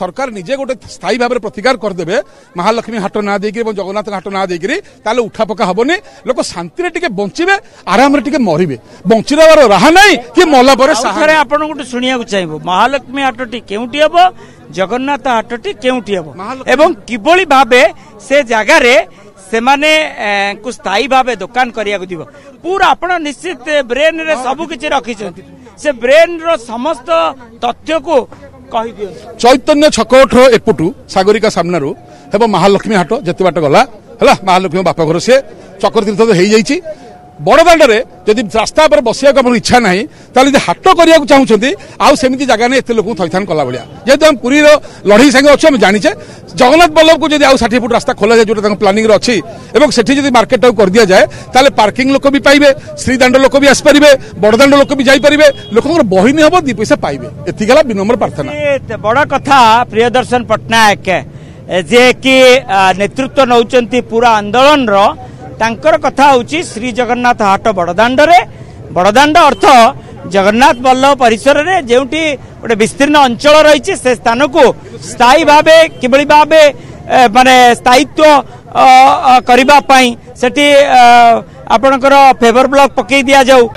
सरकार निजे गोटे स्थायी भाव में प्रतिकार करदे महालक्ष्मी हाट ना देकर जगन्नाथ हाट ना देकर उठा पका हेनी लोक शांति टे बचे आराम टे मरवे बचार राह ना कि मला आपको शुणा चाहिए महालक्ष्मी हाटटी केउटी हम जगन्नाथ हाटटी केउटी हम एवं किभली भावे से जगार से माने को स्थायी भाव दुकान करिया पूरा आपण निश्चित ब्रेन रे सब किछि रखी से ब्रेन रो समस्त तथ्य को चैतन्य छकोठ एपटू सागरिका सामनारू हे महालक्ष्मी हाट जिते बाट गला है महालक्ष्मी बापा घर सी चक्र तीर्थ हो जाइए बड़दाण्डे जदि रास्ता पर बसिया इच्छा ना ताली हाट करने चाहते आउ सेमती जगह नहीं एत लोक थैथान कला भाया जेहेतु हम पुरी लड़ई सांगे अच्छे आम जाचे जगन्नाथ बल्लभ को जब 60 फुट रास्ता खोल जाए जो प्लानिंग अच्छी और मार्केट कर दि जाए ताले पार्किंग लोक भी पाइबे श्रीदाण्ड लोक भी आसपारे बड़दाण्ड लोक भी जापरे लोक बहिनी हम 2 पैसा पाइबे एतिकला विनम्र प्रार्थना बड़ कथा प्रियदर्शन पट्टनायक जे कि नेतृत्व नौचंती पूरा आंदोलन तांकर कथा होची श्री जगन्नाथ हाट बड़दाण्ड अर्थ जगन्नाथ बल्लभ परिसर रे जेउटी गोटे विस्तीर्ण अंचल रही से स्थान को स्थायी भावे किभली भावे माने स्थायित्व करबा पई सेठी आपनकर फेवर ब्लॉक पकई दिया जाऊ।